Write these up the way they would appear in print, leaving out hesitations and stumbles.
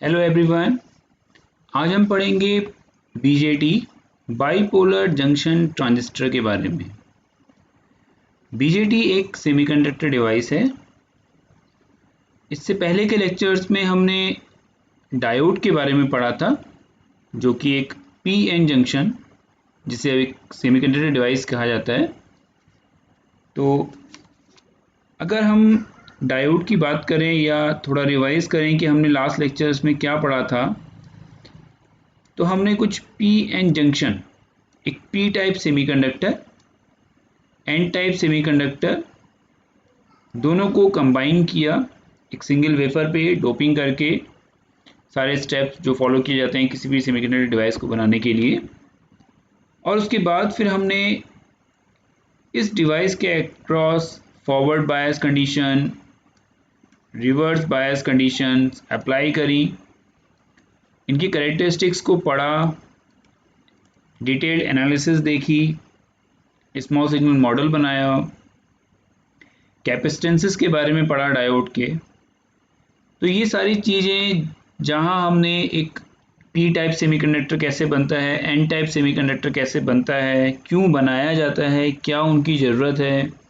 Hello everyone. आज हम पढ़ेंगे बीजेटी बाइपोलर जंक्शन ट्रांजिस्टर के बारे में। बीजेटी एक सेमीकंडक्टर डिवाइस है। इससे पहले के लेक्चर्स में हमने डायोड के बारे में पढ़ा था, जो कि एक पीएन जंक्शन, जिसे एक सेमीकंडक्टर डिवाइस कहा जाता है। तो अगर हम डायोड की बात करें या थोड़ा रिवाइज करें कि हमने लास्ट लेक्चर्स में क्या पढ़ा था, तो हमने कुछ पीएन जंक्शन, एक P type semiconductor, N type semiconductor, दोनों को कंबाइन किया एक सिंगल वेफर पे डोपिंग करके। सारे स्टेप्स जो फॉलो किए जाते हैं किसी भी सेमीकंडक्टर डिवाइस को बनाने के लिए। और उसके बाद फिर हमने इस डिवाइस के across forward bias condition, reverse bias conditions apply करी, इनकी कैरेक्टरिस्टिक्स को पढ़ा, डिटेल्ड एनालिसिस देखी, स्मॉल सिग्नल मॉडल बनाया, कैपेसिटेंसेस के बारे में पढ़ा डायोड के। तो ये सारी चीज़ें जहाँ हमने एक पी टाइप सेमीकंडक्टर कैसे बनता है, एन टाइप सेमीकंडक्टर कैसे बनता है, क्यों बनाया जाता है, क्या उनकी ज़रूरत है,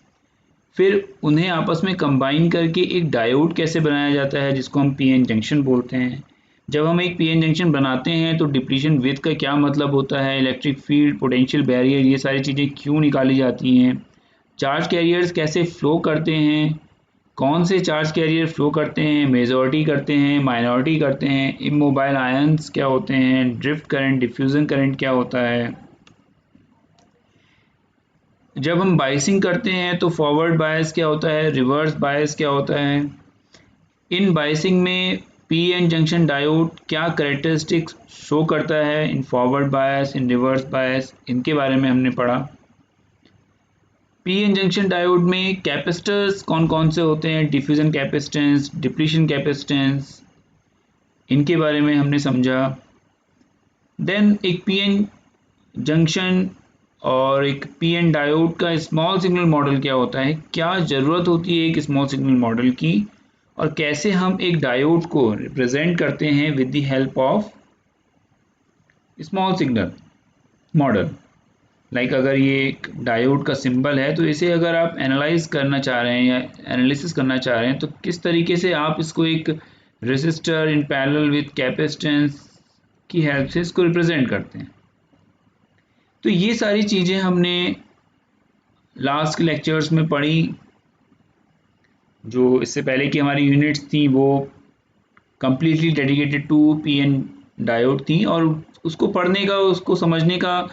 फिर उन्हें आपस में कंबाइन करके एक डायोड कैसे बनाया जाता है जिसको हम पीएन जंक्शन बोलते हैं। जब हम एक पीएन जंक्शन बनाते हैं तो डिप्लीशन विथ का क्या मतलब होता है, इलेक्ट्रिक फील्ड, पोटेंशियल बैरियर, ये सारी चीज़ें क्यों निकाली जाती हैं, चार्ज कैरियर्स कैसे फ्लो करते हैं, कौन से चार्ज कैरियर फ्लो करते हैं, मेजॉरिटी करते हैं, माइनॉरिटी करते हैं, इमोबाइल आयंस क्या होते हैं, ड्रिफ्ट करंट, डिफ्यूजन करंट क्या होता है। जब हम बायसिंग करते हैं तो फॉरवर्ड बायस क्या होता है, रिवर्स बायस क्या होता है। इन बायसिंग में पीएन जंक्शन डायोड क्या कैरेक्टरिस्टिक्स शो करता है in forward bias, in reverse bias, इनके बारे में हमने पढ़ा। पीएन जंक्शन डायोड में कैपेसिटर्स कौन कौन से होते हैं, डिफ्यूजन कैपेसिटेंस, डिप्लीशन कैपेसिटेंस, इनके बारे में हमने समझा। देन एक पीएन जंक्शन और एक पीएन डायोड का स्मॉल सिग्नल मॉडल क्या होता है, क्या ज़रूरत होती है एक स्मॉल सिग्नल मॉडल की, और कैसे हम एक डायोड को रिप्रेजेंट करते हैं with the help of small signal model. Like अगर ये एक डायोड का सिंबल है तो इसे अगर आप एनालाइज करना चाह रहे हैं या एनालिसिस करना चाह रहे हैं तो किस तरीके से आप इसको एक resistor in parallel with capacitance की हेल्प से इसको रिप्रेजेंट करते हैं। तो ये सारी चीज़ें हमने लास्ट के लेक्चर्स में पढ़ी। जो इससे पहले की हमारी यूनिट्स थी वो completely dedicated to PN diode थी, और उसको पढ़ने का, उसको समझने का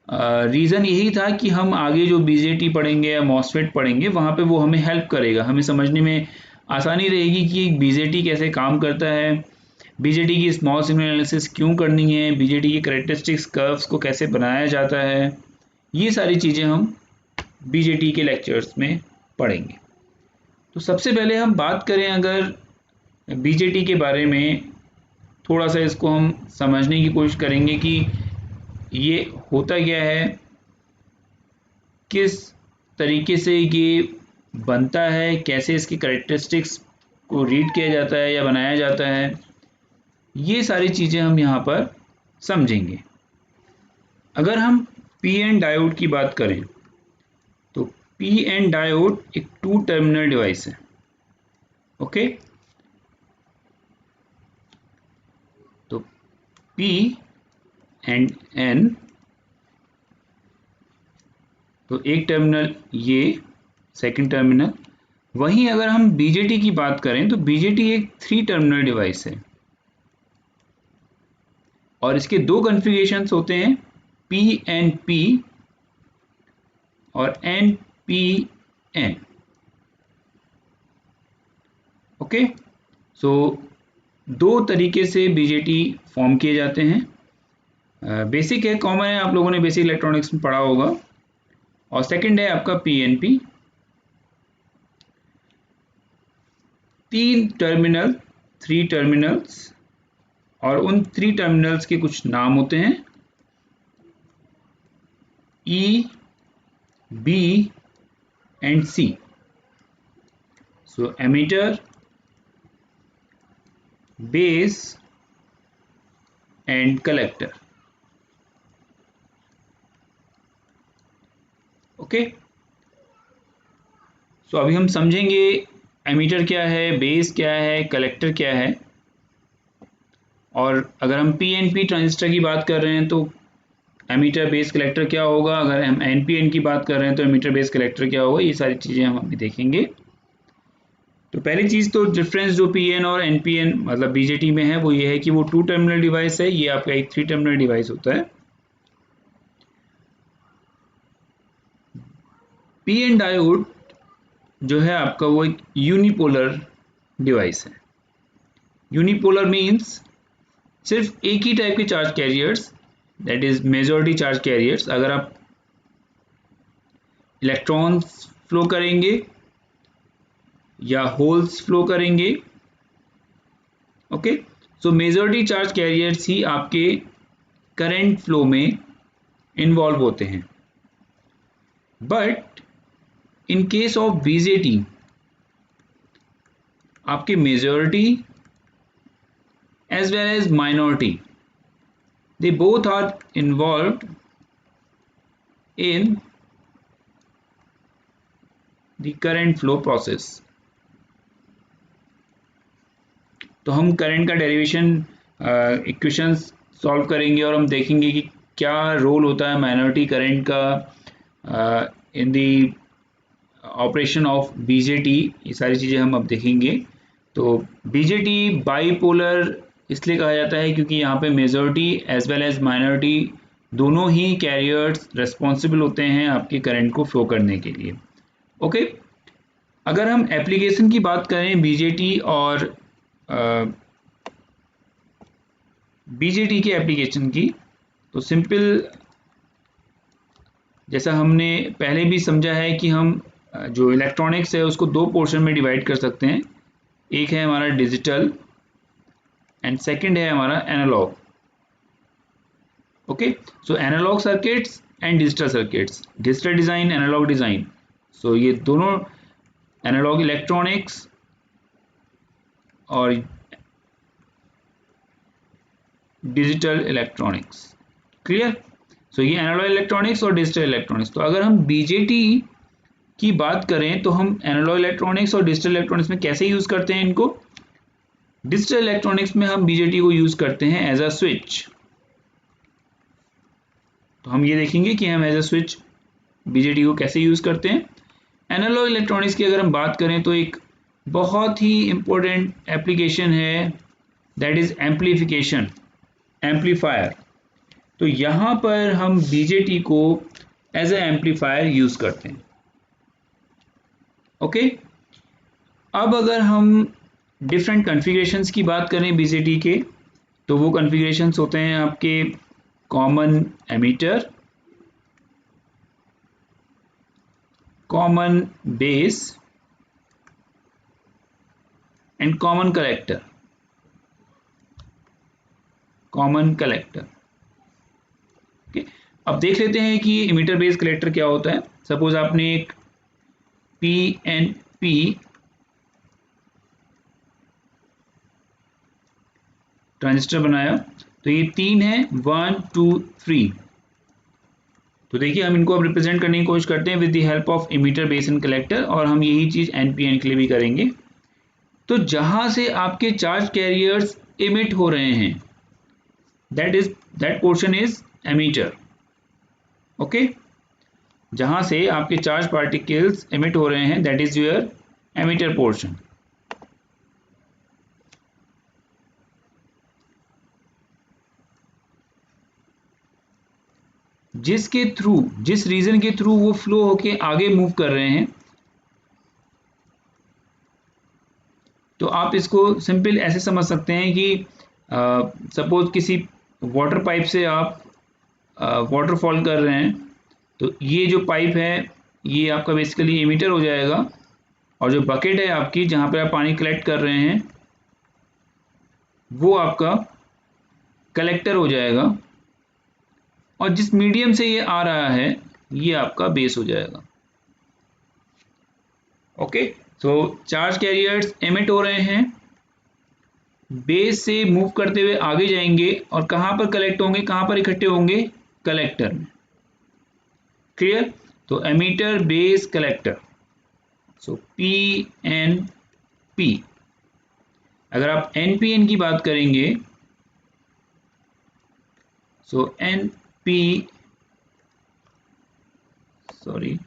रीज़न यही था कि हम आगे जो बीजेटी पढ़ेंगे या मॉसफेट पढ़ेंगे वहाँ पे वो हमें हेल्प करेगा, हमें समझने में आसानी रहेगी कि बीजेटी कैसे काम करता है, बीजेटी की स्मॉल सिग्नल एनालिसिस क्यों करनी है, बीजेटी की कैरेक्टरिस्टिक्स कर्व्स को कैसे बनाया जाता है। ये सारी चीज़ें हम बीजेटी के लेक्चर्स में पढ़ेंगे। तो सबसे पहले हम बात करें अगर बीजेटी के बारे में, थोड़ा सा इसको हम समझने की कोशिश करेंगे कि ये होता क्या है, किस तरीके से ये बनता है, कैसे इसकी कैरेक्टरिस्टिक्स को रीड किया जाता है या बनाया जाता है, ये सारी चीज़ें हम यहाँ पर समझेंगे। अगर हम पी एन डायोड की बात करें तो पी एन डायोड एक टू टर्मिनल डिवाइस है। ओके, तो P एंड N, तो एक टर्मिनल ये, सेकंड टर्मिनल। वहीं अगर हम बीजेटी की बात करें तो बीजेटी एक थ्री टर्मिनल डिवाइस है और इसके दो कॉन्फ़िगरेशंस होते हैं, PNP और NPN। ओके, सो दो तरीके से बीजेटी फॉर्म किए जाते हैं। बेसिक है, कॉमन है, आप लोगों ने बेसिक इलेक्ट्रॉनिक्स में पढ़ा होगा। और सेकंड है आपका PNP, तीन टर्मिनल, थ्री टर्मिनल्स, और उन थ्री टर्मिनल्स के कुछ नाम होते हैं, E, B and C। So emitter, base and collector. Okay, so अभी हम समझेंगे एमीटर क्या है, बेस क्या है, कलेक्टर क्या है। और अगर हम पीएनपी ट्रांजिस्टर की बात कर रहे हैं तो एमीटर बेस कलेक्टर क्या होगा, अगर हम एनपीएन की बात कर रहे हैं तो एमीटर बेस कलेक्टर क्या होगा, ये सारी चीज़ें हम अभी देखेंगे। तो पहली चीज़ तो डिफरेंस जो पीएन और एनपीएन मतलब बीजेटी में है वो ये है कि वो 2 टर्मिनल डिवाइस है, ये आपका एक 3 टर्मिनल डिवाइस होता है। पीएन डायोड जो है आपका वो एक यूनिपोलर डिवाइस है। यूनिपोलर मीन्स सिर्फ एक ही टाइप के charge carriers, that is majority charge carriers. अगर आप इलेक्ट्रॉन्स फ्लो करेंगे या होल्स फ्लो करेंगे, okay, so majority charge carriers ही आपके करंट फ्लो में इन्वॉल्व होते हैं। But in case of BJT आपके majority as well as minority, they both are involved in the current flow process। तो हम करंट का डेरिवेशन इक्वेशंस सॉल्व करेंगे और हम देखेंगे कि क्या रोल होता है माइनॉरिटी करंट का इन दी ऑपरेशन ऑफ बीजेटी, ये सारी चीज़ें हम अब देखेंगे। तो बीजेटी बाईपोलर इसलिए कहा जाता है क्योंकि यहाँ पे majority as well as minority दोनों ही कैरियर्स रिस्पॉन्सिबल होते हैं आपके करंट को फ्लो करने के लिए। ओके, अगर हम एप्लीकेशन की बात करें बीजेटी और बीजेटी के एप्लीकेशन की, तो सिंपल जैसा हमने पहले भी समझा है कि हम जो इलेक्ट्रॉनिक्स है उसको दो पोर्शन में डिवाइड कर सकते हैं। एक है हमारा डिजिटल एंड सेकंड है हमारा analog. Okay, so analog circuits and digital circuits, digital design, analog design. So ये दोनों एनालॉग इलेक्ट्रॉनिक्स और डिजिटल इलेक्ट्रॉनिक्स, क्लियर। सो ये एनालॉग इलेक्ट्रॉनिक्स और डिजिटल इलेक्ट्रॉनिक्स। तो अगर हम बीजेटी की बात करें तो हम एनालॉग इलेक्ट्रॉनिक्स और डिजिटल इलेक्ट्रॉनिक्स में कैसे यूज़ करते हैं इनको। डिजिटल इलेक्ट्रॉनिक्स में हम बीजेटी को यूज़ करते हैं एज अ स्विच। तो हम ये देखेंगे कि हम एज अ स्विच बीजेटी को कैसे यूज़ करते हैं। एनालॉग इलेक्ट्रॉनिक्स की अगर हम बात करें तो एक बहुत ही इम्पोर्टेंट एप्लीकेशन है, दैट इज़ एम्पलीफिकेशन, एम्पलीफायर। तो यहाँ पर हम बीजेटी को एज अ एम्पलीफायर यूज़ करते हैं। ओके, अब अगर हम डिफरेंट कॉन्फ़िगरेशंस की बात करें बीजेटी के, तो वो कॉन्फ़िगरेशंस होते हैं आपके common ammeter, common base and common collector, common collector. Okay, अब देख लेते हैं कि एमीटर बेस कलेक्टर क्या होता है। सपोज आपने एक पीएनपी ट्रांजिस्टर बनाया, तो ये 3 है, 1 2 3। तो देखिए हम इनको अब रिप्रेजेंट करने की कोशिश करते हैं with the help of emitter base and collector, और हम यही चीज़ एनपीएन के लिए भी करेंगे। तो जहां से आपके चार्ज कैरियर्स इमिट हो रहे हैं, that portion is emitter. Okay, जहां से आपके चार्ज पार्टिकल्स इमिट हो रहे हैं, that is your emitter portion. जिसके थ्रू, जिस रीजन के थ्रू वो फ्लो होके आगे मूव कर रहे हैं, तो आप इसको सिंपल ऐसे समझ सकते हैं कि सपोज किसी वाटर पाइप से आप वाटरफॉल कर रहे हैं, तो ये जो पाइप है ये आपका बेसिकली एमीटर हो जाएगा, और जो बकेट है आपकी जहाँ पे आप पानी कलेक्ट कर रहे हैं वो आपका कलेक्टर हो जाएगा, और जिस मीडियम से ये आ रहा है ये आपका बेस हो जाएगा। ओके, सो चार्ज कैरियर्स एमिट हो रहे हैं, बेस से मूव करते हुए आगे जाएंगे और कहाँ पर कलेक्ट होंगे, कहाँ पर इकट्ठे होंगे, कलेक्टर में। क्लियर? तो emitter, base, collector, so P N P. अगर आप एन पी एन की बात करेंगे, so N P, sorry,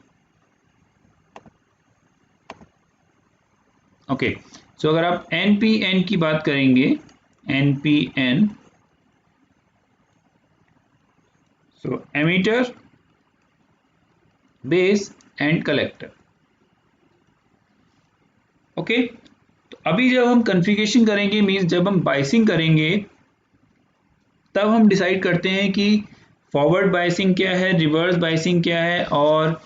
okay, so अगर आप एन पी एन की बात करेंगे, N P N, so emitter, base and collector. Okay, तो अभी जब हम कॉन्फ़िगरेशन करेंगे, मींस जब हम बायसिंग करेंगे, तब हम डिसाइड करते हैं कि फॉरवर्ड बायसिंग क्या है, रिवर्स बायसिंग क्या है, और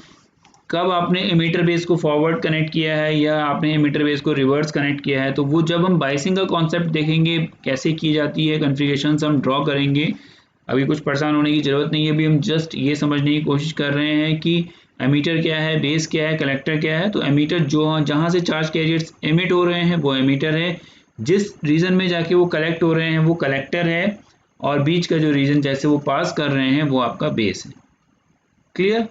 कब आपने एमीटर बेस को फॉरवर्ड कनेक्ट किया है या आपने एमीटर बेस को रिवर्स कनेक्ट किया है। तो वो जब हम बायसिंग का कॉन्सेप्ट देखेंगे कैसे की जाती है, कॉन्फ़िगरेशंस हम ड्रॉ करेंगे। अभी कुछ परेशान होने की ज़रूरत नहीं है, अभी हम जस्ट ये समझने की कोशिश कर रहे हैं कि एमीटर क्या है, बेस क्या है, कलेक्टर क्या है। तो एमीटर जो जहाँ से चार्ज कैरियर्स एमिट हो रहे हैं वो एमीटर है, जिस रीजन में जाके वो कलेक्ट हो रहे हैं वो कलेक्टर है, और बीच का जो रीजन जैसे वो पास कर रहे हैं वो आपका बेस है। क्लियर?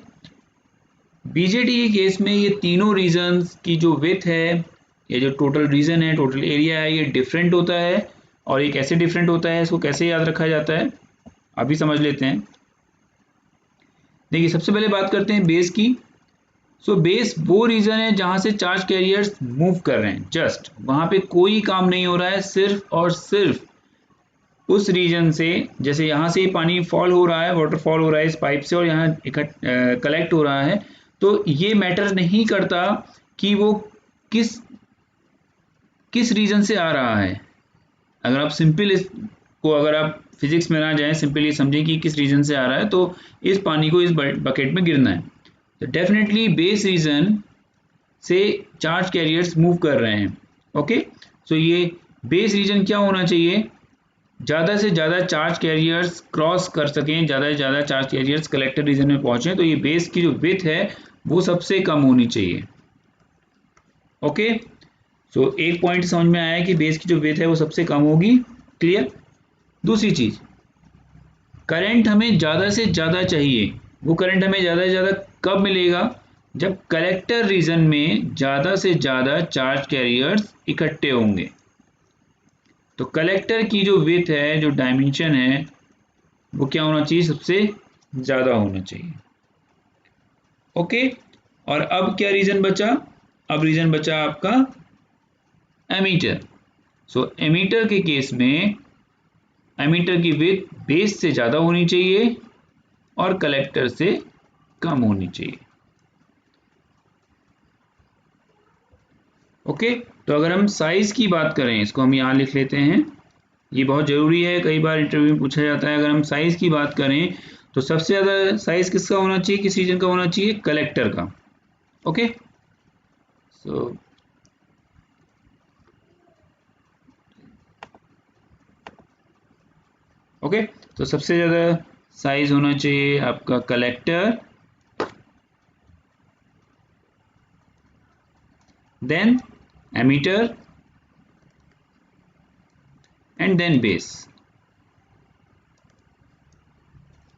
बीजेटी के केस में ये तीनों रीजन्स की जो विड्थ है, ये जो टोटल रीजन है, टोटल एरिया है, ये डिफरेंट होता है। और ये कैसे डिफरेंट होता है, इसको कैसे याद रखा जाता है, अभी समझ लेते हैं। देखिए, सबसे पहले बात करते हैं बेस की। सो बेस वो रीजन है जहां से चार्ज कैरियर्स मूव कर रहे हैं, जस्ट वहां पे कोई काम नहीं हो रहा है, सिर्फ और सिर्फ उस रीजन से, जैसे यहाँ से पानी फॉल हो रहा है, वाटरफॉल हो रहा है इस पाइप से और यहाँ कलेक्ट हो रहा है, तो ये मैटर नहीं करता कि वो किस किस रीजन से आ रहा है। अगर आप सिंपल इसको, अगर आप फिजिक्स में ना जाएं, सिंपल ये समझें कि किस रीजन से आ रहा है, तो इस पानी को इस बकेट में गिरना है। तो डेफिनेटली बेस रीजन से चार्ज कैरियर्स मूव कर रहे हैं। ओके, सो ये बेस रीजन क्या होना चाहिए, ज़्यादा से ज़्यादा चार्ज कैरियर्स क्रॉस कर सकें, ज़्यादा से ज़्यादा चार्ज कैरियर्स कलेक्टर रीजन में पहुँचें। तो ये बेस की जो विड्थ है वो सबसे कम होनी चाहिए। ओके, सो एक पॉइंट समझ में आया कि बेस की जो विड्थ है वो सबसे कम होगी। क्लियर? दूसरी चीज़, करंट हमें ज़्यादा से ज़्यादा चाहिए। वो करंट हमें ज़्यादा से ज़्यादा कब मिलेगा, जब कलेक्टर रीजन में ज़्यादा से ज़्यादा चार्ज कैरियर्स इकट्ठे होंगे। तो कलेक्टर की जो विड्थ है, जो डायमेंशन है, वो क्या होना चाहिए, सबसे ज़्यादा होना चाहिए। ओके, और अब क्या रीजन बचा, अब रीजन बचा आपका एमीटर। सो एमीटर के केस में एमीटर की विड्थ बेस से ज़्यादा होनी चाहिए और कलेक्टर से कम होनी चाहिए। ओके, तो अगर हम साइज की बात करें, इसको हम यहाँ लिख लेते हैं, ये बहुत ज़रूरी है, कई बार इंटरव्यू में पूछा जाता है। अगर हम साइज की बात करें तो सबसे ज़्यादा साइज किसका होना चाहिए, किस रीजन का होना चाहिए, कलेक्टर का। ओके, सो ओके, तो सबसे ज़्यादा साइज होना चाहिए आपका collector, then emitter and then base.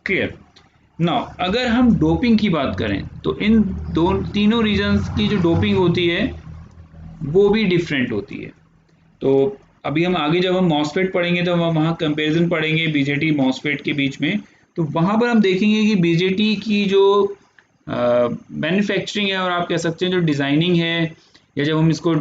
Clear? Now अगर हम डोपिंग की बात करें तो इन तीनों रीजन्स की जो डोपिंग होती है वो भी डिफरेंट होती है। तो अभी हम आगे जब हम मॉसफेट पढ़ेंगे तो हम वहाँ कंपैरिजन पढ़ेंगे बीजेटी मॉसफेट के बीच में। तो वहाँ पर हम देखेंगे कि बीजेटी की जो मैन्युफैक्चरिंग है, और आप कह सकते हैं जो डिज़ाइनिंग है, या जब हम इसको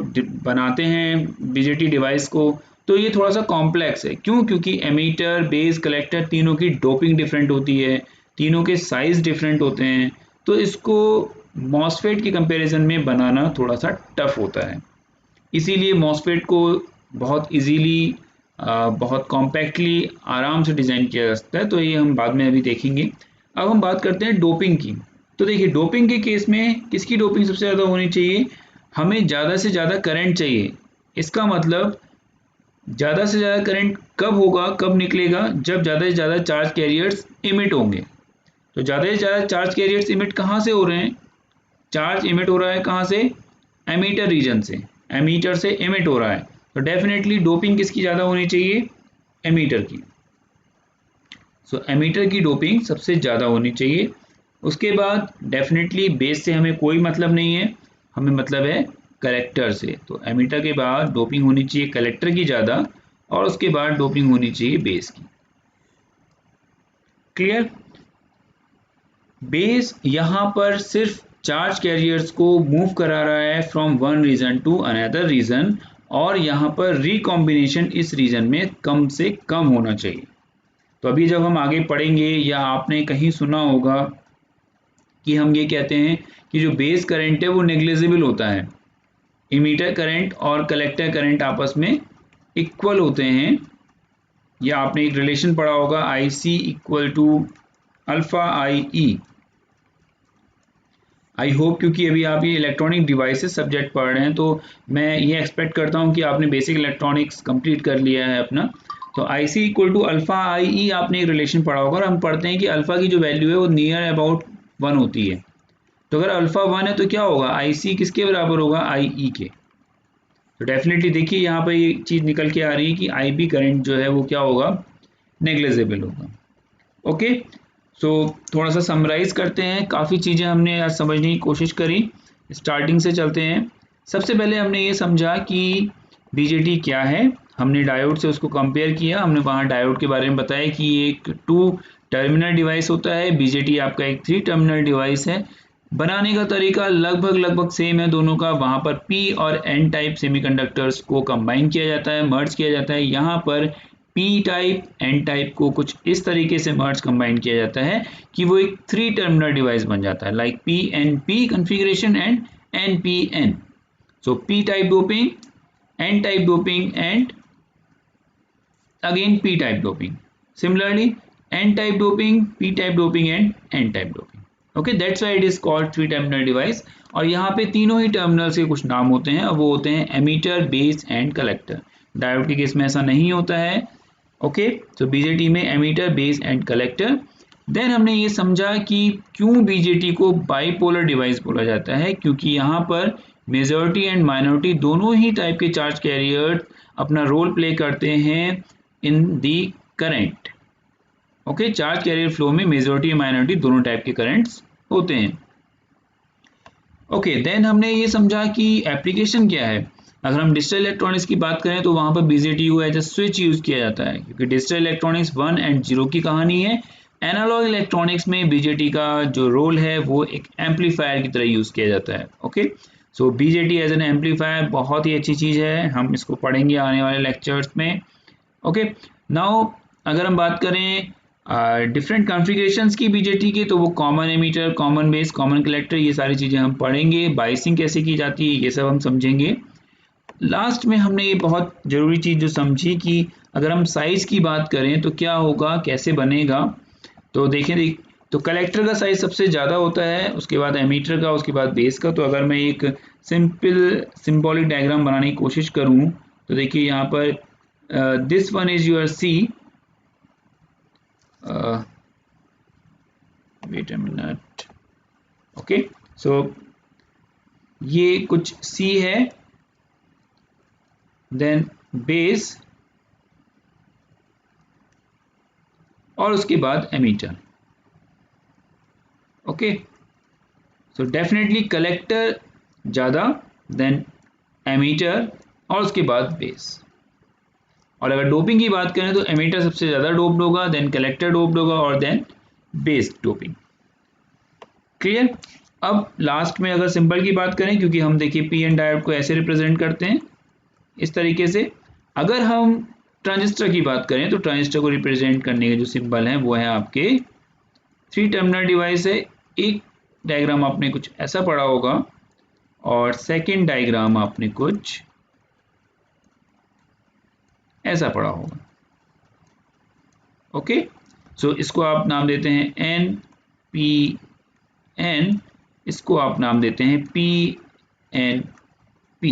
बनाते हैं बीजेटी डिवाइस को, तो ये थोड़ा सा कॉम्प्लेक्स है। क्यों? क्योंकि एमीटर, बेस, कलेक्टर तीनों की डोपिंग डिफरेंट होती है, तीनों के साइज डिफरेंट होते हैं। तो इसको मॉसफेट के कंपैरिजन में बनाना थोड़ा सा टफ होता है। इसीलिए मॉसफेट को बहुत इजीली, बहुत कॉम्पैक्टली, आराम से डिज़ाइन किया जा सकता है। तो ये हम बाद में अभी देखेंगे। अब हम बात करते हैं डोपिंग की। तो देखिए, डोपिंग के केस में किसकी डोपिंग सबसे ज़्यादा होनी चाहिए, हमें ज़्यादा से ज़्यादा करंट चाहिए। इसका मतलब ज़्यादा से ज़्यादा करंट कब होगा, कब निकलेगा, जब ज़्यादा से ज़्यादा चार्ज कैरियर्स इमिट होंगे। तो ज़्यादा से ज़्यादा चार्ज कैरियर्स इमिट कहाँ से हो रहे हैं, चार्ज इमिट हो रहा है कहाँ से, एमीटर रीजन से, एमीटर से इमिट हो रहा है। तो डेफिनेटली डोपिंग किसकी ज़्यादा होनी चाहिए, एमीटर की। सो एमीटर की डोपिंग सबसे ज़्यादा होनी चाहिए। उसके बाद डेफिनेटली बेस से हमें कोई मतलब नहीं है, हमें मतलब है कलेक्टर से। तो एमीटर के बाद डोपिंग होनी चाहिए कलेक्टर की ज़्यादा, और उसके बाद डोपिंग होनी चाहिए बेस की। क्लियर। बेस यहाँ पर सिर्फ चार्ज कैरियर्स को मूव करा रहा है from one region to another region, और यहाँ पर रिकॉम्बिनेशन इस रीजन में कम से कम होना चाहिए। तो अभी जब हम आगे पढ़ेंगे, या आपने कहीं सुना होगा कि हम ये कहते हैं कि जो बेस करंट है वो नेग्लिजिबल होता है, इमीटर करंट और कलेक्टर करंट आपस में इक्वल होते हैं, या आपने एक रिलेशन पढ़ा होगा IC equal to alpha IE। I hope, क्योंकि अभी आप ये इलेक्ट्रॉनिक डिवाइसेस सब्जेक्ट पढ़ रहे हैं, तो मैं ये एक्सपेक्ट करता हूँ कि आपने बेसिक इलेक्ट्रॉनिक्स कंप्लीट कर लिया है अपना। तो IC equal to alpha IE आपने एक रिलेशन पढ़ा होगा, और हम पढ़ते हैं कि अल्फा की जो वैल्यू है वो नियर अबाउट 1 होती है। तो अगर अल्फा 1 है तो क्या होगा, IC किसके बराबर होगा, IE के। तो डेफिनेटली देखिए यहाँ पर ये चीज़ निकल के आ रही है कि IB करंट जो है वो क्या होगा, नेग्लिजिबल होगा। ओके, सो थोड़ा सा समराइज करते हैं, काफ़ी चीज़ें हमने आज समझने की कोशिश करी। स्टार्टिंग से चलते हैं। सबसे पहले हमने ये समझा कि बीजेटी क्या है, हमने डायोड से उसको कंपेयर किया, हमने वहाँ डायोड के बारे में बताया कि ये एक 2 टर्मिनल डिवाइस होता है, बीजेटी आपका एक 3 टर्मिनल डिवाइस है। बनाने का तरीका लगभग सेम है दोनों का, वहाँ पर P और N टाइप सेमीकंडक्टर्स को कंबाइन किया जाता है, मर्ज किया जाता है। यहाँ पर P टाइप N टाइप को कुछ इस तरीके से मर्ज कंबाइन किया जाता है कि वो एक 3 टर्मिनल डिवाइस बन जाता है, like PNP configuration and NPN। So P type doping, N type doping and again P type doping. Similarly, N type doping, P type doping and N type doping. Okay, that's why it is called 3 terminal device. और यहाँ पे तीनों ही terminals के कुछ नाम होते हैं, वो होते हैं emitter, base and collector. Diode के केस में ऐसा नहीं होता है। ओके, तो बीजेटी में emitter, base and collector. Then हमने ये समझा कि क्यों बीजेटी को बाइपोलर डिवाइस बोला जाता है, क्योंकि यहाँ पर मेजॉरिटी एंड माइनॉरिटी दोनों ही टाइप के चार्ज कैरियर अपना रोल प्ले करते हैं in the current. Okay, charge carrier flow में मेजॉरिटी माइनॉरिटी दोनों टाइप के करंट्स होते हैं। ओके, देन हमने ये समझा कि एप्लीकेशन क्या है। अगर हम डिजिटल इलेक्ट्रॉनिक्स की बात करें तो वहाँ पर बीजेटी को एज ए स्विच यूज किया जाता है, क्योंकि डिजिटल इलेक्ट्रॉनिक्स 1 एंड 0 की कहानी है। एनालॉग इलेक्ट्रॉनिक्स में बीजेटी का जो रोल है वो एक एम्पलीफायर की तरह यूज किया जाता है। Okay, so BJT as an amplifier बहुत ही अच्छी चीज़ है, हम इसको पढ़ेंगे आने वाले लेक्चर्स में। ओके, नाउ अगर हम बात करें डिफरेंट कॉन्फ़िगरेशंस की बीजेटी के, तो वो common ammeter, common base, common collector, ये सारी चीज़ें हम पढ़ेंगे। बाइसिंग कैसे की जाती है ये सब हम समझेंगे। लास्ट में हमने ये बहुत ज़रूरी चीज़ जो समझी कि अगर हम साइज़ की बात करें तो क्या होगा, कैसे बनेगा। तो देखें, तो कलेक्टर का साइज़ सबसे ज़्यादा होता है, उसके बाद एमीटर का, उसके बाद बेस का। तो अगर मैं एक सिंबॉलिक डायग्राम बनाने की कोशिश करूँ तो देखिए यहाँ पर this one is your C. Wait a minute. Okay, so ये कुछ C है, then base, और उसके बाद emitter. Okay, so definitely collector ज़्यादा, देन एमीटर, और उसके बाद बेस। और अगर डोपिंग की बात करें तो एमीटर सबसे ज़्यादा डोप्ड होगा, देन कलेक्टर डोप्ड होगा, और देन बेस डोपिंग। क्लियर। अब लास्ट में अगर सिंबल की बात करें, क्योंकि हम देखिए पी एन डायोड को ऐसे रिप्रेजेंट करते हैं इस तरीके से। अगर हम ट्रांजिस्टर की बात करें तो ट्रांजिस्टर को रिप्रेजेंट करने के जो सिंबल हैं वो है आपके 3 टर्मिनल डिवाइस है। एक डायग्राम आपने कुछ ऐसा पढ़ा होगा, और सेकेंड डायग्राम आपने कुछ ऐसा पढ़ा होगा। ओके, सो इसको आप नाम देते हैं एन पी एन, इसको आप नाम देते हैं पी एन पी।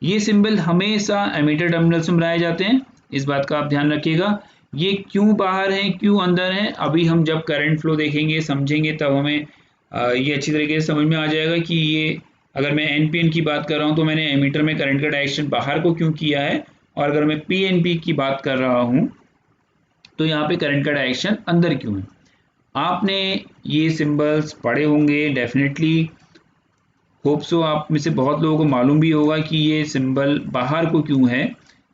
ये सिंबल हमेशा एमीटर टर्मिनल से बनाए जाते हैं, इस बात का आप ध्यान रखिएगा। ये क्यों बाहर हैं, क्यों अंदर हैं, अभी हम जब करंट फ्लो देखेंगे, समझेंगे, तब हमें ये अच्छी तरीके से समझ में आ जाएगा कि ये अगर मैं NPN की बात कर रहा हूँ तो मैंने एमीटर में करंट का डायरेक्शन बाहर को क्यों किया है, और अगर मैं PNP की बात कर रहा हूँ तो यहाँ पे करंट का डायरेक्शन अंदर क्यों है। आपने ये सिंबल्स पढ़े होंगे डेफिनेटली, होप सो आप में से बहुत लोगों को मालूम भी होगा कि ये सिंबल बाहर को क्यों है।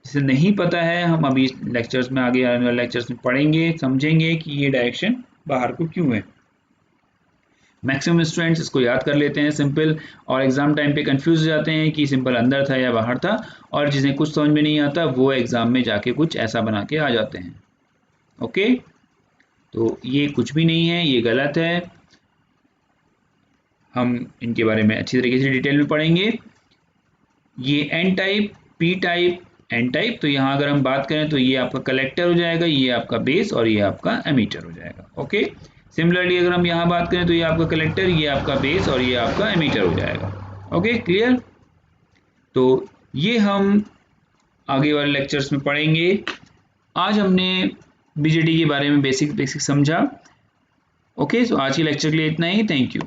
जिसे नहीं पता है हम अभी लेक्चर्स में, आगे आने वाले लेक्चर्स में पढ़ेंगे, समझेंगे कि ये डायरेक्शन बाहर को क्यों है। मैक्सिमम स्टूडेंट्स इसको याद कर लेते हैं सिंपल, और एग्जाम टाइम पे कंफ्यूज हो जाते हैं कि सिंबल अंदर था या बाहर था, और जिन्हें कुछ समझ में नहीं आता वो एग्जाम में जाके कुछ ऐसा बना के आ जाते हैं। ओके, तो ये कुछ भी नहीं है, ये गलत है। हम इनके बारे में अच्छी तरीके से डिटेल में पढ़ेंगे। ये N type, P type, N type, तो यहाँ अगर हम बात करें तो ये आपका कलेक्टर हो जाएगा, ये आपका बेस और ये आपका एमीटर हो जाएगा। ओके, सिमिलरली अगर हम यहाँ बात करें तो ये आपका कलेक्टर, ये आपका बेस और ये आपका एमीटर हो जाएगा। Okay, clear. तो ये हम आगे वाले लेक्चर्स में पढ़ेंगे। आज हमने बीजेटी के बारे में बेसिक समझा। ओके, सो आज के लेक्चर के लिए इतना ही। Thank you.